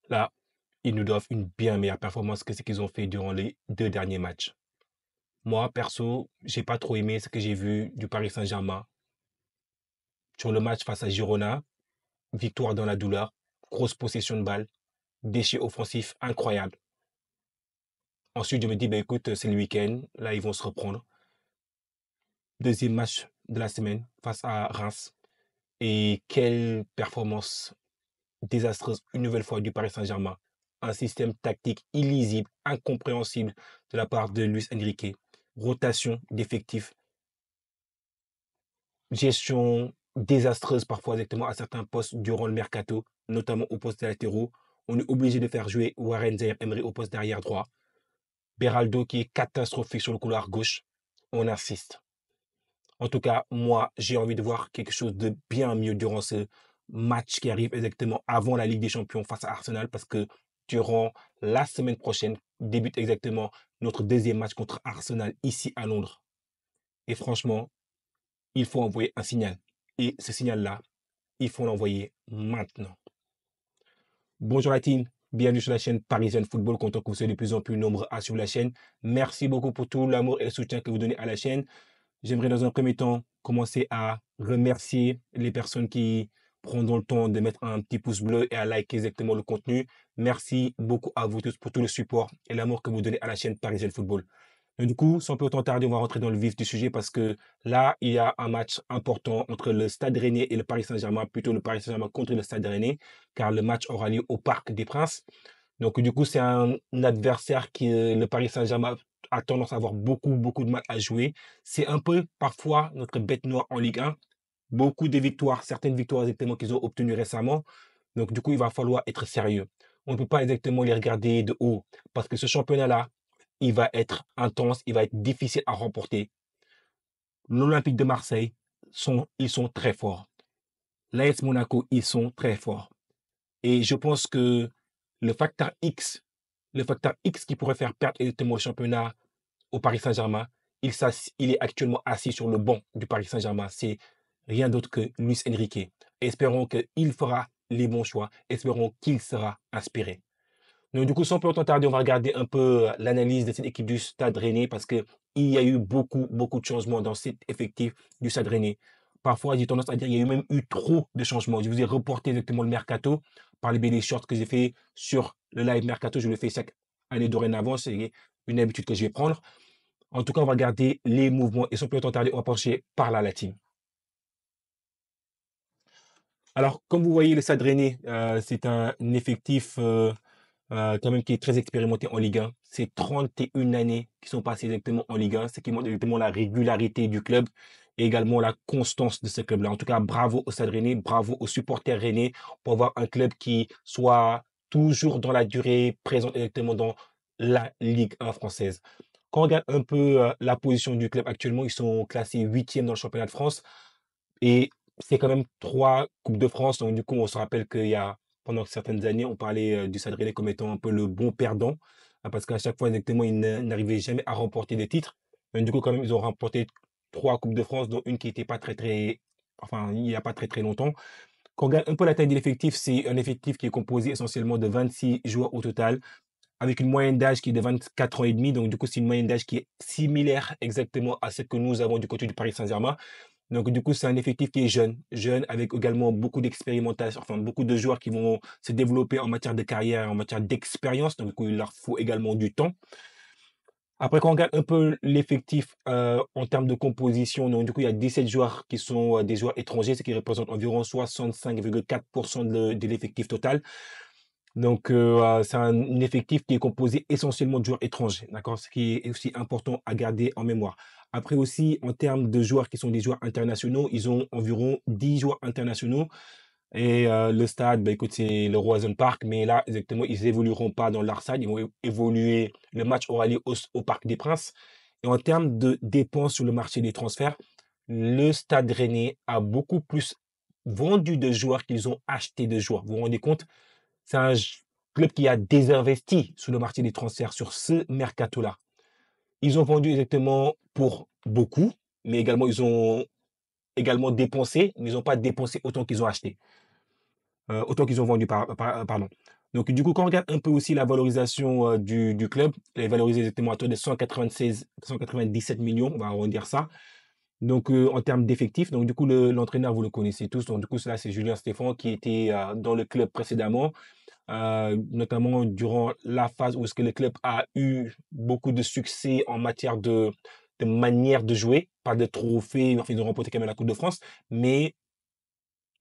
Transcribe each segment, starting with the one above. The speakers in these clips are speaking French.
Là, ils nous doivent une bien meilleure performance que ce qu'ils ont fait durant les 2 derniers matchs. Moi, perso, j'ai pas trop aimé ce que j'ai vu du Paris Saint-Germain sur le match face à Girona. Victoire dans la douleur, grosse possession de balle, déchets offensifs incroyables. Ensuite, je me dis, bah, écoute, c'est le week-end, là, ils vont se reprendre. Deuxième match de la semaine face à Reims. Et quelle performance désastreuse, une nouvelle fois, du Paris Saint-Germain. Un système tactique illisible, incompréhensible de la part de Luis Enrique. Rotation d'effectifs, gestion désastreuse parfois exactement à certains postes durant le mercato, notamment au poste de latéraux. On est obligé de faire jouer Warren Zaïre-Emery au poste d'arrière droit. Beraldo qui est catastrophique sur le couloir gauche. On insiste. En tout cas, moi, j'ai envie de voir quelque chose de bien mieux durant ce match qui arrive exactement avant la Ligue des Champions face à Arsenal parce que durant la semaine prochaine débute exactement notre deuxième match contre Arsenal ici à Londres. Et franchement, il faut envoyer un signal. Et ce signal-là, il faut l'envoyer maintenant. Bonjour la team, bienvenue sur la chaîne Parisienne Football, content que vous soyez de plus en plus nombreux à suivre la chaîne. Merci beaucoup pour tout l'amour et le soutien que vous donnez à la chaîne. J'aimerais dans un premier temps commencer à remercier les personnes qui prendront le temps de mettre un petit pouce bleu et à liker exactement le contenu. Merci beaucoup à vous tous pour tout le support et l'amour que vous donnez à la chaîne Parisienne Football. Et du coup, sans plus autant tarder, on va rentrer dans le vif du sujet parce que là, il y a un match important entre le Stade Rennais et le Paris Saint-Germain, plutôt le Paris Saint-Germain contre le Stade Rennais, car le match aura lieu au Parc des Princes. Donc, du coup, c'est un adversaire qui, le Paris Saint-Germain a tendance à avoir beaucoup de mal à jouer. C'est un peu, parfois, notre bête noire en Ligue 1. Beaucoup de victoires, certaines victoires exactement qu'ils ont obtenues récemment. Donc, du coup, il va falloir être sérieux. On ne peut pas exactement les regarder de haut parce que ce championnat-là, il va être intense, il va être difficile à remporter. L'Olympique de Marseille, ils sont très forts. L'AS Monaco, ils sont très forts. Et je pense que le facteur X, le facteur X qui pourrait faire perdre exactement le championnat au Paris Saint-Germain, il est actuellement assis sur le banc du Paris Saint-Germain. C'est rien d'autre que Luis Enrique. Espérons qu'il fera les bons choix. Espérons qu'il sera inspiré. Donc, du coup, sans plus autant tarder, on va regarder un peu l'analyse de cette équipe du Stade Rennais parce qu'il y a eu beaucoup de changements dans cet effectif du Stade Rennais. Parfois, j'ai tendance à dire qu'il y a eu même eu trop de changements. Je vous ai reporté exactement le mercato par les BD Shorts que j'ai fait sur le live mercato. Je le fais chaque année dorénavant. C'est une habitude que je vais prendre. En tout cas, on va regarder les mouvements et sans plus autant tarder, on va pencher par là la team. Alors, comme vous voyez, le Stade Rennais, c'est un effectif quand même qui est très expérimenté en Ligue 1. C'est 31 années qui sont passées exactement en Ligue 1, ce qui montre exactement la régularité du club et également la constance de ce club-là. En tout cas, bravo au Stade Rennais, bravo aux supporters rennais pour avoir un club qui soit toujours dans la durée, présent exactement dans la Ligue 1 française. Quand on regarde un peu la position du club actuellement, ils sont classés huitième dans le championnat de France. Et c'est quand même 3 coupes de France. Donc, du coup, on se rappelle qu'il y a, pendant certaines années, on parlait du Stade Rennais comme étant un peu le bon perdant, parce qu'à chaque fois, exactement, ils n'arrivaient jamais à remporter des titres. Donc, du coup, quand même, ils ont remporté 3 coupes de France, dont une qui n'était pas enfin, il n'y a pas très longtemps. Quand on regarde un peu la taille de l'effectif, c'est un effectif qui est composé essentiellement de 26 joueurs au total, avec une moyenne d'âge qui est de 24 ans et demi. Donc, du coup, c'est une moyenne d'âge qui est similaire exactement à ce que nous avons du côté du Paris Saint-Germain. Donc, du coup, c'est un effectif qui est jeune avec également beaucoup d'expérimentation, enfin, beaucoup de joueurs qui vont se développer en matière de carrière, en matière d'expérience. Donc, du coup, il leur faut également du temps. Après, quand on regarde un peu l'effectif en termes de composition, donc, du coup, il y a 17 joueurs qui sont des joueurs étrangers, ce qui représente environ 65,4% de l'effectif total. Donc, c'est un effectif qui est composé essentiellement de joueurs étrangers, d'accord? Ce qui est aussi important à garder en mémoire. Après aussi, en termes de joueurs qui sont des joueurs internationaux, ils ont environ 10 joueurs internationaux et le stade, bah, écoute, c'est le Roison Park, mais là, exactement, ils évolueront pas dans leur stade, ils vont évoluer le match aura lieu au Parc des Princes et en termes de dépenses sur le marché des transferts, le Stade Rennais a beaucoup plus vendu de joueurs qu'ils ont acheté de joueurs. Vous vous rendez compte? C'est un club qui a désinvesti sur le marché des transferts sur ce mercato-là. Ils ont vendu exactement pour beaucoup, mais également ils ont également dépensé, mais ils n'ont pas dépensé autant qu'ils ont acheté, autant qu'ils ont vendu, pardon. Donc du coup, quand on regarde un peu aussi la valorisation, du club, elle est valorisée exactement à hauteur de 197 millions, on va arrondir ça. Donc, en termes d'effectifs, donc du coup, l'entraîneur, vous le connaissez tous. Donc du coup, cela, c'est Julien Stéphan qui était, dans le club précédemment, notamment durant la phase où est-ce que le club a eu beaucoup de succès en matière de manière de jouer, pas de trophées, enfin, ils ont remporté quand même la Coupe de France, mais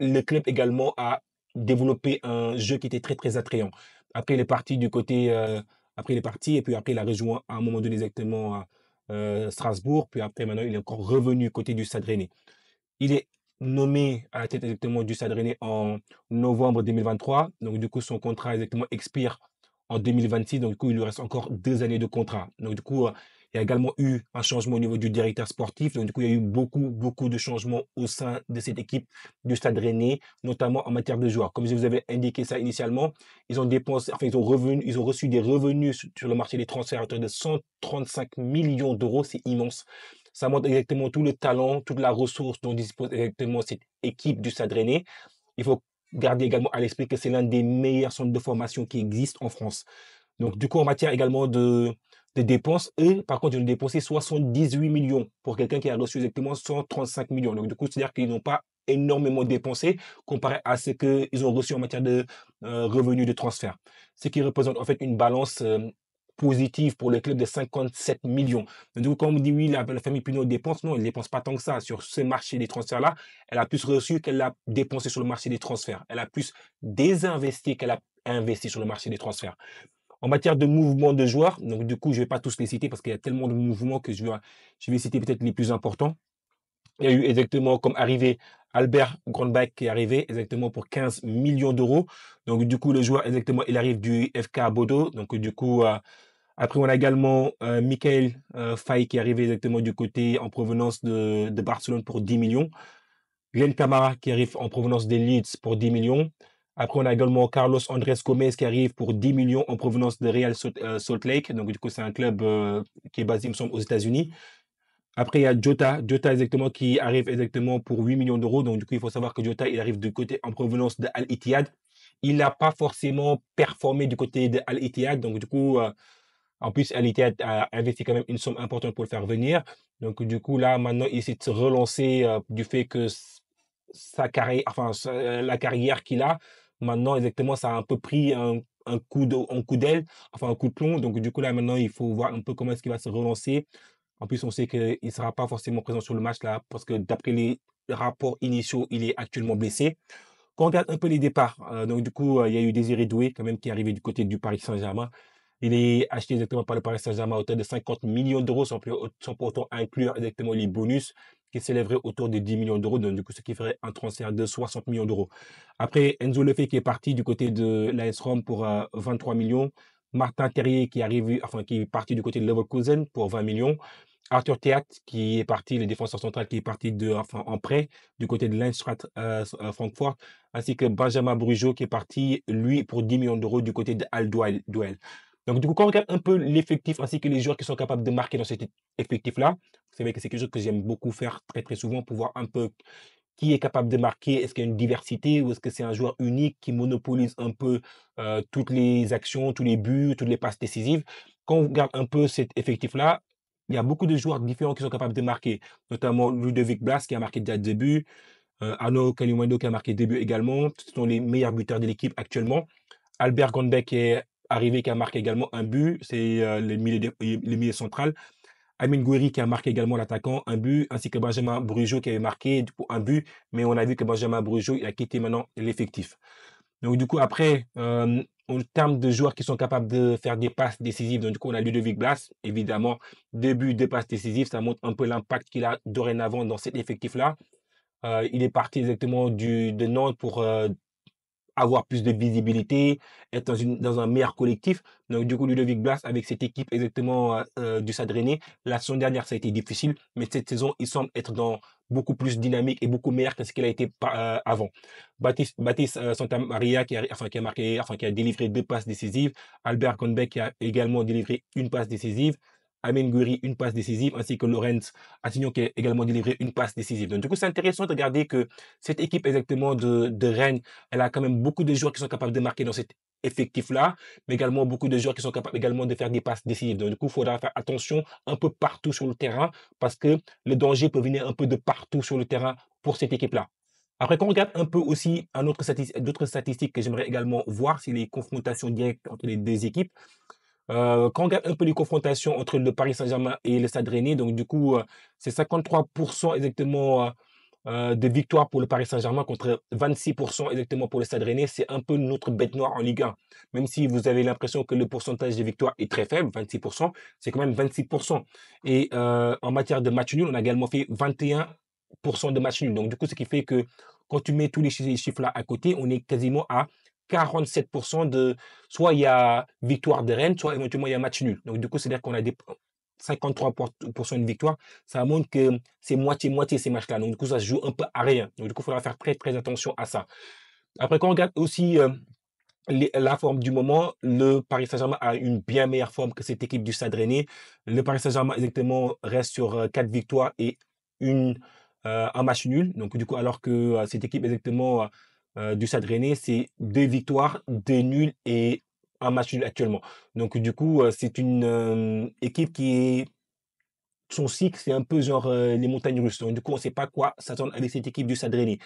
le club également a développé un jeu qui était très, très attrayant. Après, il est parti du côté, après il est parti et puis après il a rejoint à un moment donné exactement, Strasbourg, puis après maintenant il est encore revenu côté du Stade Rennais. Il est nommé à la tête exactement du Stade Rennais en novembre 2023. Donc, du coup, son contrat exactement expire en 2026. Donc, du coup, il lui reste encore 2 années de contrat. Donc, du coup, il y a également eu un changement au niveau du directeur sportif. Donc, du coup, il y a eu beaucoup, beaucoup de changements au sein de cette équipe du Stade Rennais, notamment en matière de joueurs. Comme je vous avais indiqué ça initialement, ils ont dépensé, enfin, ils ont reçu des revenus sur le marché des transferts à hauteur de 135 millions d'euros. C'est immense. Ça montre exactement tout le talent, toute la ressource dont dispose exactement cette équipe du Stade Rennais. Il faut garder également à l'esprit que c'est l'un des meilleurs centres de formation qui existent en France. Donc, du coup, en matière également de dépenses, eux, par contre, ils ont dépensé 78 millions pour quelqu'un qui a reçu exactement 135 millions. Donc, du coup, c'est-à-dire qu'ils n'ont pas énormément dépensé comparé à ce qu'ils ont reçu en matière de revenus de transfert. Ce qui représente en fait une balance positive pour le club de 57 millions. Donc, du coup, quand on me dit oui, la famille Pinot dépense, non, elle ne dépense pas tant que ça. Sur ce marché des transferts-là, elle a plus reçu qu'elle a dépensé sur le marché des transferts. Elle a plus désinvesti qu'elle a investi sur le marché des transferts. En matière de mouvement de joueurs, donc du coup, je ne vais pas tous les citer parce qu'il y a tellement de mouvements que je vais citer peut-être les plus importants. Il y a eu exactement comme arrivé Albert Grandbach qui est arrivé exactement pour 15 millions d'euros. Donc du coup, le joueur exactement, il arrive du FK Bodo. Donc du coup, après, on a également Michael Faye qui est arrivé exactement du côté en provenance de Barcelone pour 10 millions. Glenn Camara qui arrive en provenance des Leeds pour 10 millions. Après, on a également Carlos Andrés Gomez qui arrive pour 10 millions en provenance de Real Salt Lake. Donc, du coup, c'est un club qui est basé, il me semble, aux États-Unis. Après, il y a Jota exactement qui arrive exactement pour 8 millions d'euros. Donc, du coup, il faut savoir que Jota, il arrive du côté en provenance de Al Ittihad. Il n'a pas forcément performé du côté de Al Ittihad. Donc, du coup, en plus, Al Ittihad a investi quand même une somme importante pour le faire venir. Donc, du coup, là, maintenant, il essaie de se relancer du fait que sa carrière, enfin, la carrière qu'il a, maintenant, exactement, ça a un peu pris un coup d'aile, enfin, un coup de plomb. Donc, du coup, là, maintenant, il faut voir un peu comment est-ce qu'il va se relancer. En plus, on sait qu'il ne sera pas forcément présent sur le match là, parce que d'après les rapports initiaux, il est actuellement blessé. Quand on regarde un peu les départs, donc du coup, il y a eu Désiré Doué quand même qui est arrivé du côté du Paris Saint-Germain. Il est acheté exactement par le Paris Saint-Germain à hauteur de 50 millions d'euros, sans pour autant inclure exactement les bonus qui s'élèveraient autour de 10 millions d'euros, donc du coup, ce qui ferait un transfert de 60 millions d'euros. Après, Enzo Lefebvre qui est parti du côté de l'AS Rome pour 23 millions. Martin Terrier qui est arrivé, enfin, qui est parti du côté de Leverkusen pour 20 millions. Arthur Théat qui est parti, le défenseur central qui est parti enfin, en prêt du côté de l'Eintracht Francfort, ainsi que Benjamin Brujo qui est parti, lui, pour 10 millions d'euros du côté de Al Duel. Donc, du coup, quand on regarde un peu l'effectif ainsi que les joueurs qui sont capables de marquer dans cet effectif-là, vous savez que c'est quelque chose que j'aime beaucoup faire très, très souvent pour voir un peu qui est capable de marquer. Est-ce qu'il y a une diversité ou est-ce que c'est un joueur unique qui monopolise un peu toutes les actions, tous les buts, toutes les passes décisives? Quand on regarde un peu cet effectif-là, il y a beaucoup de joueurs différents qui sont capables de marquer, notamment Ludovic Blas qui a marqué déjà 2 buts, Arnaud Kalimuendo qui a marqué 2 buts également. Ce sont les meilleurs buteurs de l'équipe actuellement. Albert Grandbeck est arrivé qui a marqué également un but, c'est le milieu central. Amine Gouiri qui a marqué également l'attaquant, un but, ainsi que Benjamin Brujo qui avait marqué du coup, un but, mais on a vu que Benjamin Brujo il a quitté maintenant l'effectif. Donc du coup après, en termes de joueurs qui sont capables de faire des passes décisives, donc du coup on a Ludovic Blas, évidemment, 2 buts, 2 passes décisives, ça montre un peu l'impact qu'il a dorénavant dans cet effectif-là. Il est parti exactement de Nantes pour avoir plus de visibilité, être dans un meilleur collectif. Donc, du coup, Ludovic Blas, avec cette équipe exactement du Stade Rennais, la saison dernière, ça a été difficile, mais cette saison, il semble être dans beaucoup plus dynamique et beaucoup meilleur que ce qu'il a été avant. Baptiste Santamaria qui a marqué, enfin, qui a délivré 2 passes décisives. Albert Conbeck qui a également délivré une passe décisive. Amin Guri, une passe décisive, ainsi que Lorenz Attignon qui a également délivré une passe décisive. Donc, du coup, c'est intéressant de regarder que cette équipe exactement de Rennes, elle a quand même beaucoup de joueurs qui sont capables de marquer dans cet effectif-là, mais également beaucoup de joueurs qui sont capables également de faire des passes décisives. Donc, du coup, il faudra faire attention un peu partout sur le terrain parce que le danger peut venir un peu de partout sur le terrain pour cette équipe-là. Après, quand on regarde un peu aussi d'autres statistiques que j'aimerais également voir, c'est les confrontations directes entre les deux équipes. Quand on regarde un peu les confrontations entre le Paris Saint-Germain et le Stade Rennais, donc du coup, c'est 53% exactement de victoires pour le Paris Saint-Germain contre 26% exactement pour le Stade Rennais. C'est un peu notre bête noire en Ligue 1. Même si vous avez l'impression que le pourcentage de victoires est très faible, 26%, c'est quand même 26%. Et en matière de match nul, on a également fait 21% de match nul. Donc du coup, ce qui fait que quand tu mets tous les chiffres-là à côté, on est quasiment à 47% de soit il y a victoire de Rennes, soit éventuellement il y a match nul. Donc du coup, c'est-à-dire qu'on a des 53% de victoire. Ça montre que c'est moitié-moitié ces matchs-là. Donc du coup, ça se joue un peu à rien. Donc du coup, il faudra faire très très attention à ça. Après, quand on regarde aussi la forme du moment, le Paris Saint-Germain a une bien meilleure forme que cette équipe du Stade Rennais. Le Paris Saint-Germain exactement reste sur 4 victoires et une, un match nul. Donc du coup, alors que cette équipe exactement du Stade Rennais, c'est 2 victoires, 2 nuls et un match nul actuellement. Donc du coup, c'est une équipe qui est son cycle, c'est un peu genre les montagnes russes. Donc, du coup, on ne sait pas quoi s'attendre avec cette équipe du Stade Rennais.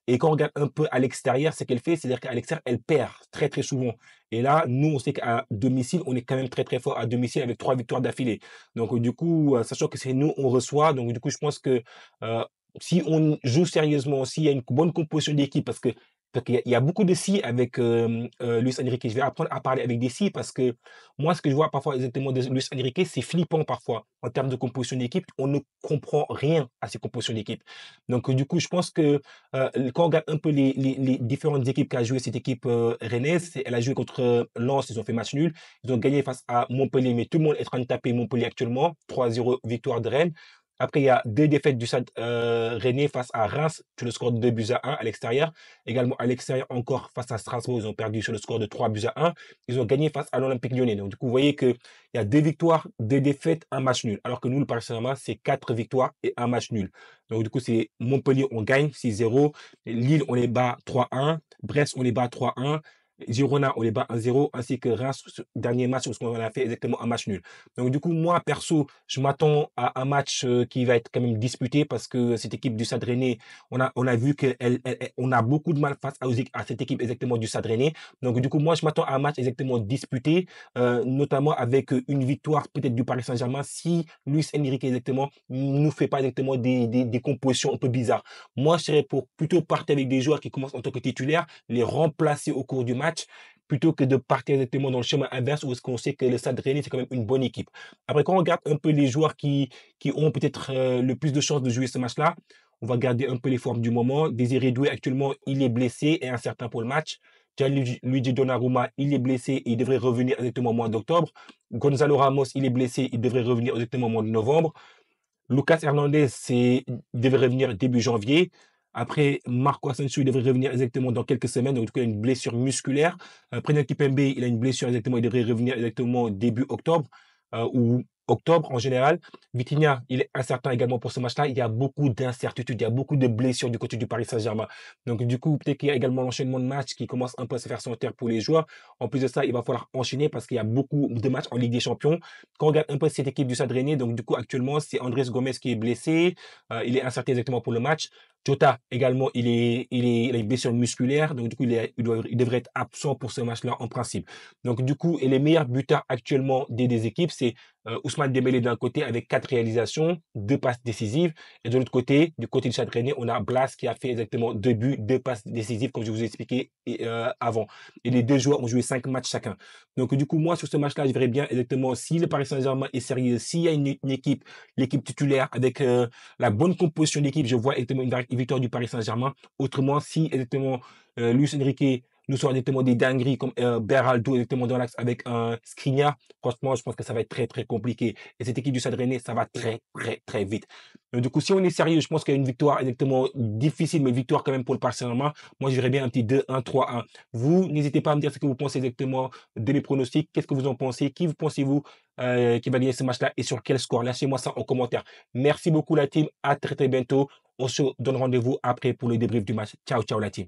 Et quand on regarde un peu à l'extérieur, ce qu'elle fait, c'est-à-dire qu'à l'extérieur, elle perd très, très souvent. Et là, nous, on sait qu'à domicile, on est quand même très, très fort à domicile avec 3 victoires d'affilée. Donc, du coup, sachant que c'est nous, on reçoit. Donc, du coup, je pense que euh, si on joue sérieusement, s'il y a une bonne composition d'équipe, parce qu'il y a beaucoup de si avec Luis Enrique. Je vais apprendre à parler avec des si parce que moi, ce que je vois parfois exactement de Luis Enrique, c'est flippant parfois en termes de composition d'équipe. On ne comprend rien à ces compositions d'équipe. Donc, du coup, je pense que quand on regarde un peu les différentes équipes qu'a joué cette équipe rennaise, elle a joué contre Lens, ils ont fait match nul. Ils ont gagné face à Montpellier, mais tout le monde est en train de taper Montpellier actuellement. 3-0 victoire de Rennes. Après, il y a 2 défaites du Stade Rennais face à Reims sur le score de 2 buts à 1 à l'extérieur. Également à l'extérieur encore face à Strasbourg, ils ont perdu sur le score de 3 buts à 1. Ils ont gagné face à l'Olympique Lyonnais. Donc du coup, vous voyez qu'il y a 2 victoires, 2 défaites, un match nul. Alors que nous, le Paris Saint-Germain, c'est 4 victoires et un match nul. Donc du coup, c'est Montpellier, on gagne 6-0. Lille, on les bat 3-1. Brest, on les bat 3-1. Girona, on les bat 1-0, ainsi que Reims, dernier match, parce qu'on a fait exactement un match nul. Donc, du coup, moi, perso, je m'attends à un match qui va être quand même disputé parce que cette équipe du Stade Rennais, on a vu qu'on a beaucoup de mal face à cette équipe exactement du Stade Rennais. Donc, du coup, moi, je m'attends à un match exactement disputé, notamment avec une victoire peut-être du Paris Saint-Germain si Luis Enrique exactement nous fait pas exactement des compositions un peu bizarres. Moi, je serais pour plutôt partir avec des joueurs qui commencent en tant que titulaires, les remplacer au cours du match, plutôt que de partir exactement dans le chemin inverse où est-ce qu'on sait que le Stade Rennais, c'est quand même une bonne équipe. Après, quand on regarde un peu les joueurs qui ont peut-être le plus de chances de jouer ce match-là, on va garder un peu les formes du moment. Désiré Doué, actuellement, il est blessé et incertain pour le match. Gianluigi Donnarumma, il est blessé et il devrait revenir exactement au mois d'octobre. Gonzalo Ramos, il est blessé, il devrait revenir exactement au mois de novembre. Lucas Hernandez, il devrait revenir début janvier. Après, Marco Asensio, il devrait revenir exactement dans quelques semaines. Donc, du coup, il a une blessure musculaire. Prenel Kipembe, il a une blessure exactement. Il devrait revenir exactement début octobre ou octobre en général. Vitinha, il est incertain également pour ce match-là. Il y a beaucoup d'incertitudes, il y a beaucoup de blessures du côté du Paris Saint-Germain. Donc, du coup, peut-être qu'il y a également l'enchaînement de matchs qui commence un peu à se faire sentir pour les joueurs. En plus de ça, il va falloir enchaîner parce qu'il y a beaucoup de matchs en Ligue des Champions. Quand on regarde un peu cette équipe du Stade Rennais, donc du coup, actuellement, c'est Andrés Gomes qui est blessé. Il est incertain exactement pour le match. Jota également, il a une blessure musculaire, donc du coup, il devrait être absent pour ce match-là en principe. Donc du coup, et les meilleurs buteurs actuellement des équipes, c'est Ousmane Dembélé d'un côté avec 4 réalisations, 2 passes décisives, et de l'autre côté, du côté du Stade Rennais, on a Blas qui a fait exactement 2 buts, 2 passes décisives, comme je vous ai expliqué avant. Et les deux joueurs ont joué 5 matchs chacun. Donc du coup, moi, sur ce match-là, je verrais bien exactement si le Paris Saint-Germain est sérieux, s'il y a une équipe, l'équipe titulaire avec la bonne composition d'équipe, je vois exactement une victoire du Paris Saint-Germain. Autrement, si exactement Luis Enrique nous sort exactement des dingueries comme Beraldo exactement dans l'axe avec un Skriniar, franchement, je pense que ça va être très très compliqué. Et cette équipe du Stade Rennais, ça va très très très vite. Donc, du coup, si on est sérieux, je pense qu'il y a une victoire exactement difficile, mais victoire quand même pour le Paris Saint-Germain. Moi, je verrais bien un petit 2-1, 3-1. Vous, n'hésitez pas à me dire ce que vous pensez exactement de mes pronostics. Qu'est-ce que vous en pensez? Qui vous pensez-vous qui va gagner ce match-là et sur quel score? Lâchez-moi ça en commentaire. Merci beaucoup la team. À très très bientôt. On se donne rendez-vous après pour le débrief du match. Ciao, ciao la team.